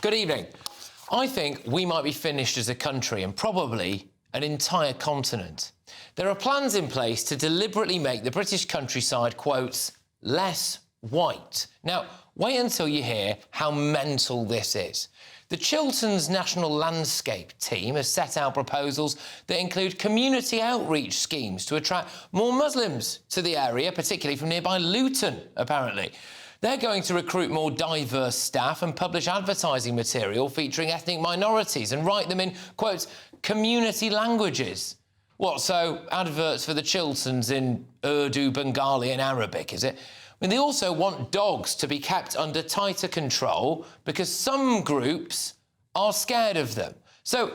Good evening. I think we might be finished as a country and probably an entire continent. There are plans in place to deliberately make the British countryside, quotes, less white. Now, wait until you hear how mental this is. The Chilterns National Landscape team has set out proposals that include community outreach schemes to attract more Muslims to the area, particularly from nearby Luton, apparently. They're going to recruit more diverse staff and publish advertising material featuring ethnic minorities and write them in, quotes, community languages. What, so adverts for the Chilterns in Urdu, Bengali and Arabic, is it? I mean, they also want dogs to be kept under tighter control because some groups are scared of them. So,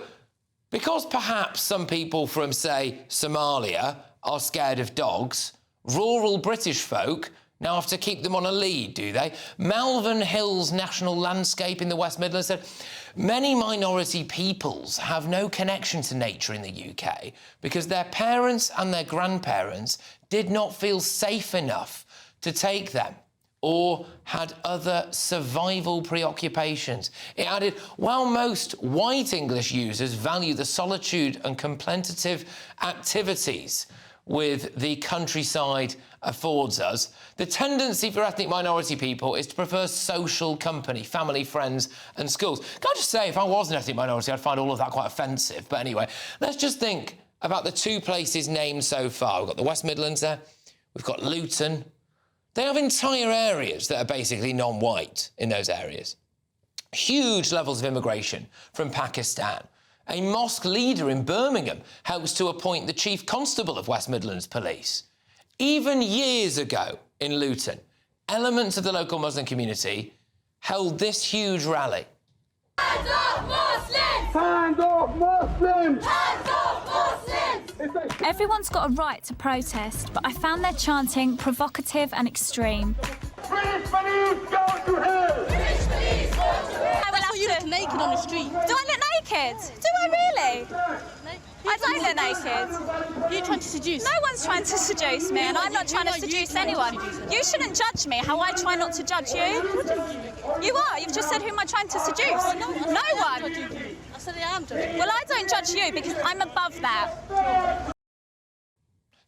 because perhaps some people from, say, Somalia are scared of dogs, rural British folk now have to keep them on a lead, do they? Malvern Hills National Landscape in the West Midlands said many minority peoples have no connection to nature in the UK because their parents and their grandparents did not feel safe enough to take them or had other survival preoccupations. It added, while most white English users value the solitude and contemplative activities with the countryside affords us, the tendency for ethnic minority people is to prefer social company, family, friends and schools. Can I just say, if I was an ethnic minority, I'd find all of that quite offensive. But anyway, let's just think about the two places named so far. We've got the West Midlands there, we've got Luton. They have entire areas that are basically non-white in those areas. Huge levels of immigration from Pakistan. A mosque leader in Birmingham helps to appoint the Chief Constable of West Midlands Police. Even years ago in Luton, elements of the local Muslim community held this huge rally. Hands off Muslims! Hands off Muslims! Hands off Muslims! Everyone's got a right to protest, but I found their chanting provocative and extreme. British police go to hell! British police go to hell! I saw you look naked on the street. Do I look naked? Do I really? I don't look naked. Who are you trying to seduce? No one's trying to seduce me, and I'm not trying to seduce anyone. You shouldn't judge me how I try not to judge you. You are. You've just said who am I trying to seduce? No one. I said I am judging. Well, I don't judge you because I'm above that.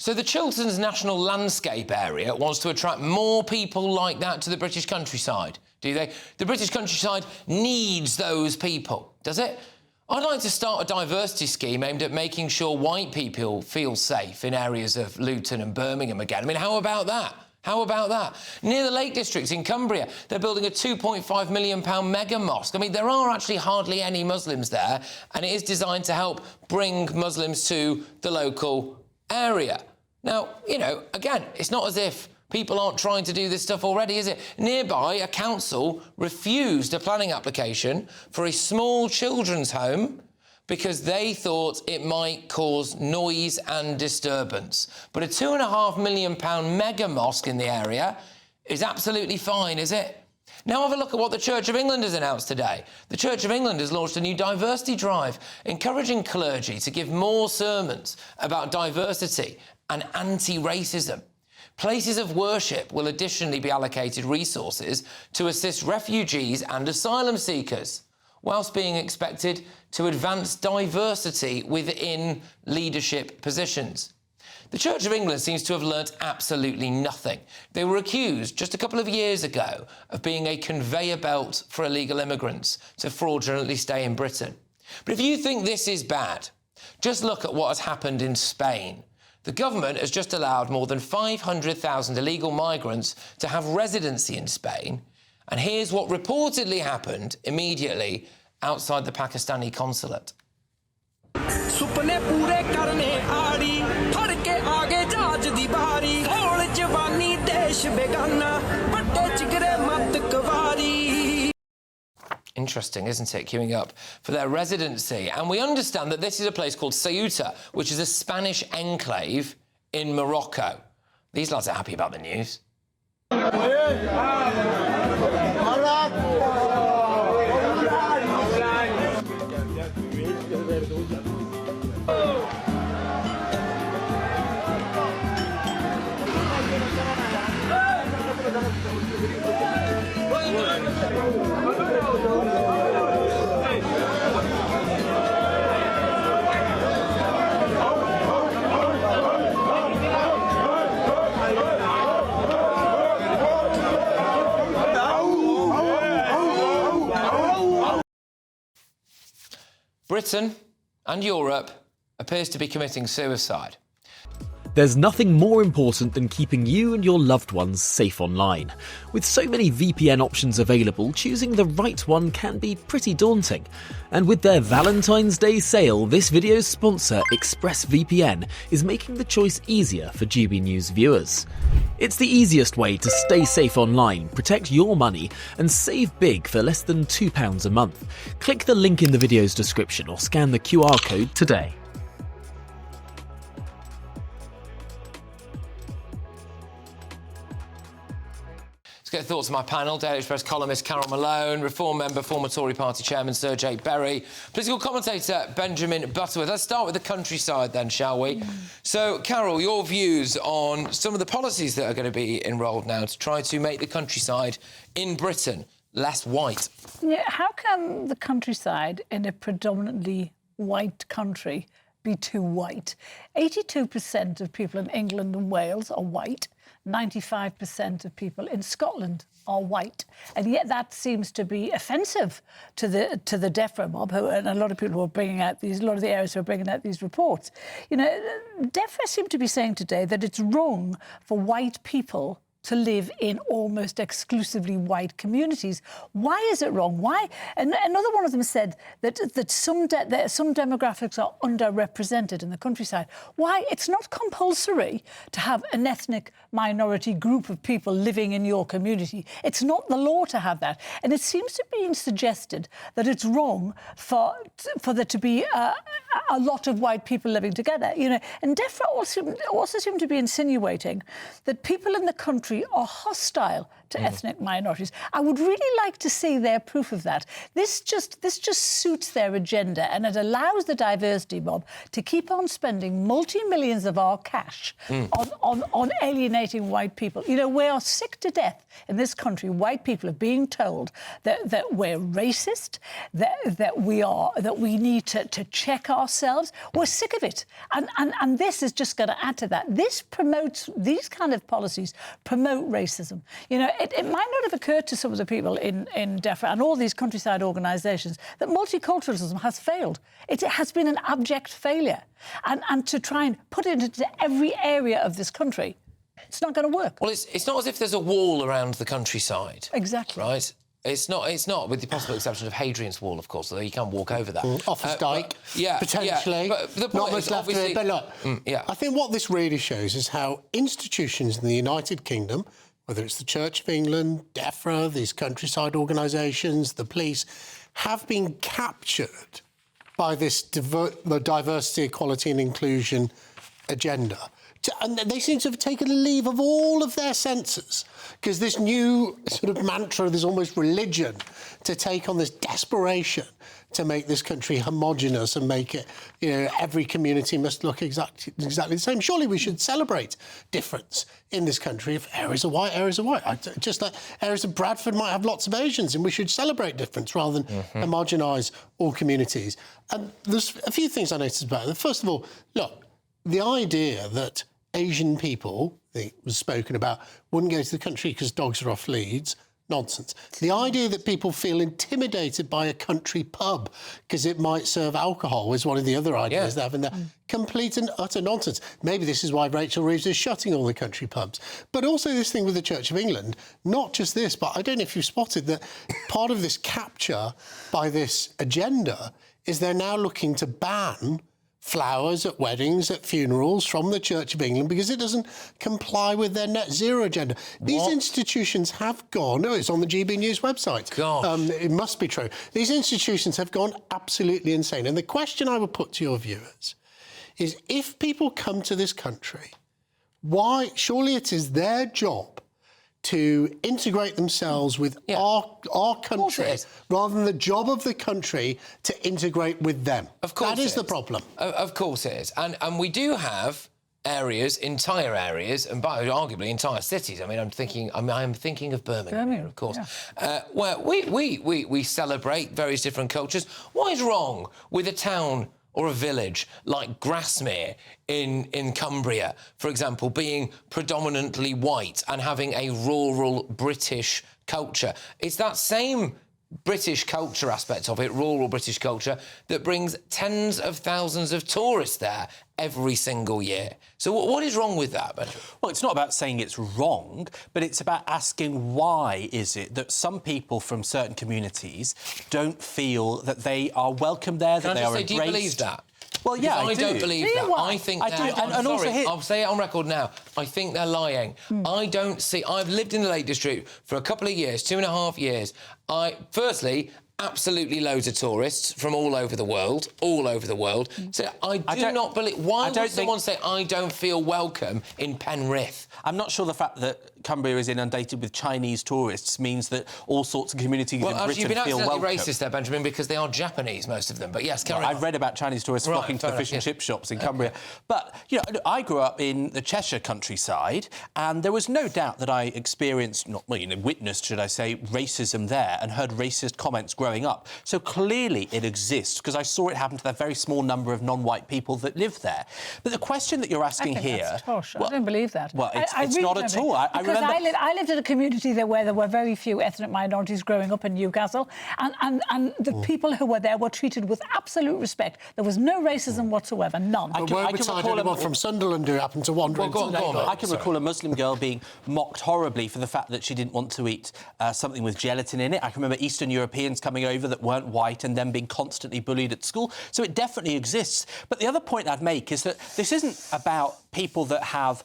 So the Chilterns National Landscape area wants to attract more people like that to the British countryside, do they? The British countryside needs those people, does it? I'd like to start a diversity scheme aimed at making sure white people feel safe in areas of Luton and Birmingham again. I mean, how about that? How about that? Near the Lake District in Cumbria, they're building a £2.5 million mega-mosque. I mean, there are actually hardly any Muslims there, and it is designed to help bring Muslims to the local area. Now, you know, again, it's not as if people aren't trying to do this stuff already, is it? Nearby, a council refused a planning application for a small children's home because they thought it might cause noise and disturbance. But a £2.5 million mega-mosque in the area is absolutely fine, is it? Now have a look at what the Church of England has announced today. The Church of England has launched a new diversity drive, encouraging clergy to give more sermons about diversity and anti-racism. Places of worship will additionally be allocated resources to assist refugees and asylum seekers, whilst being expected to advance diversity within leadership positions. The Church of England seems to have learnt absolutely nothing. They were accused just a couple of years ago of being a conveyor belt for illegal immigrants to fraudulently stay in Britain. But if you think this is bad, just look at what has happened in Spain. The government has just allowed more than 500,000 illegal migrants to have residency in Spain, and here's what reportedly happened immediately outside the Pakistani consulate. Interesting, isn't it, queuing up for their residency. And we understand that this is a place called Ceuta, which is a Spanish enclave in Morocco. These lads are happy about the news. Britain and Europe appears to be committing suicide. There's nothing more important than keeping you and your loved ones safe online. With so many VPN options available, choosing the right one can be pretty daunting. And with their Valentine's Day sale, this video's sponsor, ExpressVPN, is making the choice easier for GB News viewers. It's the easiest way to stay safe online, protect your money, and save big for less than £2 a month. Click the link in the video's description or scan the QR code today. Let's get the thoughts of my panel. Daily Express columnist Carol Malone, Reform member, former Tory party chairman Sir Jake Berry, political commentator Benjamin Butterworth. Let's start with the countryside then, shall we? So, Carol, your views on some of the policies that are going to be enrolled now to try to make the countryside in Britain less white. Yeah, how can the countryside in a predominantly white country be too white? 82% of people in England and Wales are white. 95% of people in Scotland are white, and yet that seems to be offensive to the DEFRA mob, and a lot of people who are bringing out a lot of the areas who are bringing out these reports. You know, DEFRA seem to be saying today that it's wrong for white people to live in almost exclusively white communities. Why is it wrong? Why? And another one of them said that some demographics are underrepresented in the countryside. Why? It's not compulsory to have an ethnic minority group of people living in your community. It's not the law to have that. And it seems to be suggested that it's wrong for there to be a lot of white people living together. You know, and DEFRA also seem to be insinuating that people in the country are hostile to ethnic minorities. I would really like to see their proof of that. This just suits their agenda, and it allows the diversity mob to keep on spending multi-millions of our cash on alienating white people. You know, we are sick to death in this country. White people are being told that we're racist, that we need to check ourselves. We're sick of it, and this is just going to add to that. These kind of policies promote racism. You know, it might not have occurred to some of the people in DEFRA and all these countryside organisations that multiculturalism has failed. It has been an abject failure. And to try and put it into every area of this country, it's not going to work. Well, it's not as if there's a wall around the countryside. Exactly. Right? It's not, with the possible exception of Hadrian's Wall, of course, although you can't walk over that. Office Dyke, potentially. Yeah, but the point not much left of it, but look, I think what this really shows is how institutions in the United Kingdom, whether it's the Church of England, DEFRA, these countryside organisations, the police, have been captured by this diversity, equality and inclusion agenda. And they seem to have taken leave of all of their senses, because this new sort of mantra, this almost religion, to take on this desperation to make this country homogenous and make it, you know, every community must look exactly the same. Surely we should celebrate difference in this country. If areas are white, areas are white. Just like areas of Bradford might have lots of Asians, and we should celebrate difference rather than homogenise all communities. And there's a few things I noticed about it. First of all, look, the idea that Asian people, it was spoken about, wouldn't go to the country because dogs are off leads, nonsense. The idea that people feel intimidated by a country pub because it might serve alcohol is one of the other ideas they have in there. Complete and utter nonsense. Maybe this is why Rachel Reeves is shutting all the country pubs. But also this thing with the Church of England, not just this, but I don't know if you've spotted that part of this capture by this agenda is they're now looking to ban flowers at weddings, at funerals from the Church of England because it doesn't comply with their net zero agenda. These institutions have gone... Oh, it's on the GB News website. It must be true. These institutions have gone absolutely insane. And the question I would put to your viewers is, if people come to this country, why... Surely it is their job to integrate themselves with our country rather than the job of the country to integrate with them. Of course that is the problem. Of course it is. And we do have areas, entire areas, and arguably entire cities. I mean, I'm thinking of Birmingham, of course, where we celebrate various different cultures. What is wrong with a town or a village like Grasmere in Cumbria, for example, being predominantly white and having a rural British culture? It's that same British culture aspect of it, rural British culture, that brings tens of thousands of tourists there every single year. So what is wrong with that, Benjamin? Well, it's not about saying it's wrong, but it's about asking why is it that some people from certain communities don't feel that they are welcome there, that they are embraced. Do you believe that? Well, yeah, I don't believe that. Why? I think I do. And also here... I'll say it on record now. I think they're lying. I don't see... I've lived in the Lake District for a couple of years, 2.5 years. Firstly, absolutely loads of tourists from all over the world. So I do not believe... Why would someone say, I don't feel welcome in Penrith? I'm not sure the fact that Cumbria is inundated with Chinese tourists means that all sorts of communities in Britain feel welcome. You've been accidentally racist there, Benjamin, because they are Japanese, most of them. But yes, carry on. I've read about Chinese tourists flocking to the fish and chip shops in Cumbria. But, you know, I grew up in the Cheshire countryside, and there was no doubt that I experienced, witnessed, should I say, racism there and heard racist comments growing up. So clearly it exists, because I saw it happen to that very small number of non-white people that live there. But the question that you're asking here... That's tosh. I don't believe that. Well, it's really not at all. I lived in a community where there were very few ethnic minorities growing up in Newcastle, and the people who were there were treated with absolute respect. There was no racism whatsoever, none. I can recall anyone from Sunderland who happened to wander into the neighbourhood. I can recall a Muslim girl being mocked horribly for the fact that she didn't want to eat something with gelatin in it. I can remember Eastern Europeans coming over that weren't white and then being constantly bullied at school. So it definitely exists. But the other point I'd make is that this isn't about people that have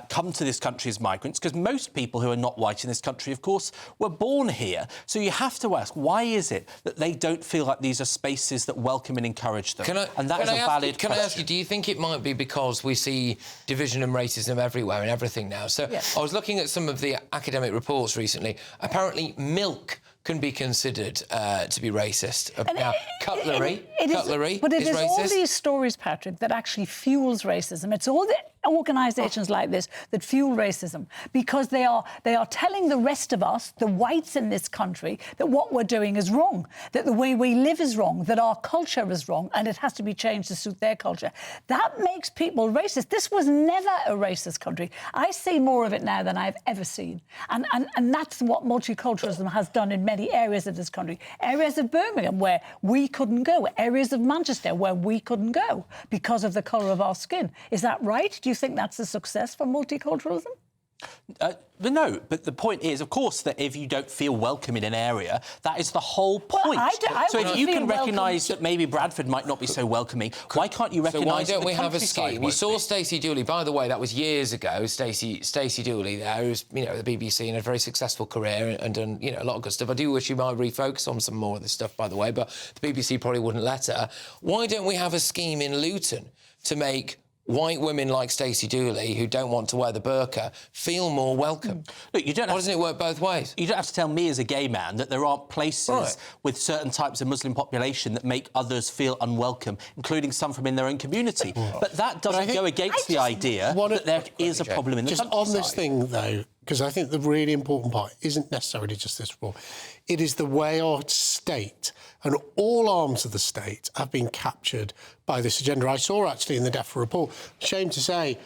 come to this country as migrants, because most people who are not white in this country, of course, were born here. So you have to ask, why is it that they don't feel like these are spaces that welcome and encourage them? And that is a valid question. Can I ask you, do you think it might be because we see division and racism everywhere and everything now? So I was looking at some of the academic reports recently. Apparently, milk can be considered to be racist. Now, cutlery is racist. But it is all these stories, Patrick, that actually fuels racism. It's all the organisations like this that fuel racism, because they are telling the rest of us, the whites in this country, that what we're doing is wrong, that the way we live is wrong, that our culture is wrong, and it has to be changed to suit their culture. That makes people racist. This was never a racist country. I see more of it now than I've ever seen. And that's what multiculturalism has done in many areas of this country. Areas of Birmingham where we couldn't go, areas of Manchester where we couldn't go because of the colour of our skin. Is that right? Do you think that's a success for multiculturalism? No, but the point is, of course, that if you don't feel welcome in an area, that is the whole point. So if you can recognise that maybe Bradford might not be so welcoming, why can't you recognise So why don't we have a scheme? We saw Stacey Dooley, by the way, that was years ago, Stacey Dooley there, who's, at the BBC and had a very successful career and done, a lot of good stuff. I do wish she might refocus on some more of this stuff, by the way, but the BBC probably wouldn't let her. Why don't we have a scheme in Luton to make white women like Stacey Dooley, who don't want to wear the burqa, feel more welcome? Look, why doesn't it work both ways? You don't have to tell me as a gay man that there aren't places with certain types of Muslim population that make others feel unwelcome, including some from in their own community. But that doesn't go against the idea that there is a problem in the countryside. Just on this thing, though, because I think the really important part isn't necessarily just this report. It is the way our state and all arms of the state have been captured by this agenda. I saw, actually, in the DEFRA report, shame to say,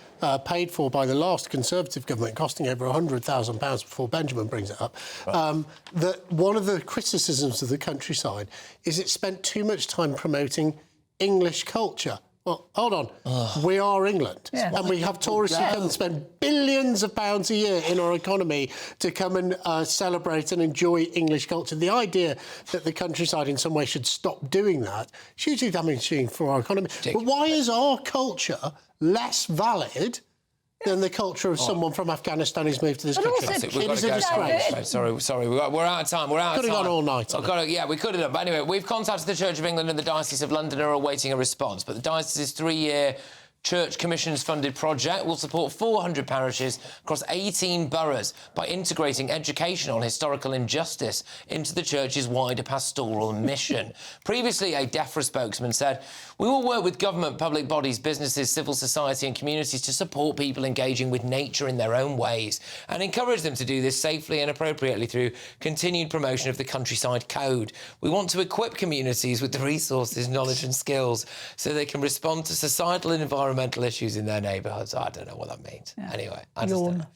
paid for by the last Conservative government, costing over £100,000 before Benjamin brings it up, that one of the criticisms of the countryside is it spent too much time promoting English culture. Well, hold on. We are England. Yeah. And we have tourists who come and spend billions of pounds a year in our economy to come and celebrate and enjoy English culture. The idea that the countryside in some way should stop doing that is hugely damaging for our economy. But why is our culture less valid than the culture of someone from Afghanistan who's moved to this country? It is a disgrace. Sorry, we're out of time. Could have gone all night. We could have done. But anyway, we've contacted the Church of England and the Diocese of London are awaiting a response. But the diocese's 3-year Church Commissions-funded project will support 400 parishes across 18 boroughs by integrating education on historical injustice into the Church's wider pastoral mission. Previously, a DEFRA spokesman said, "We will work with government, public bodies, businesses, civil society and communities to support people engaging with nature in their own ways and encourage them to do this safely and appropriately through continued promotion of the Countryside Code. We want to equip communities with the resources, knowledge and skills so they can respond to societal and environmental issues in their neighbourhoods." I don't know what that means. Anyway, I understand.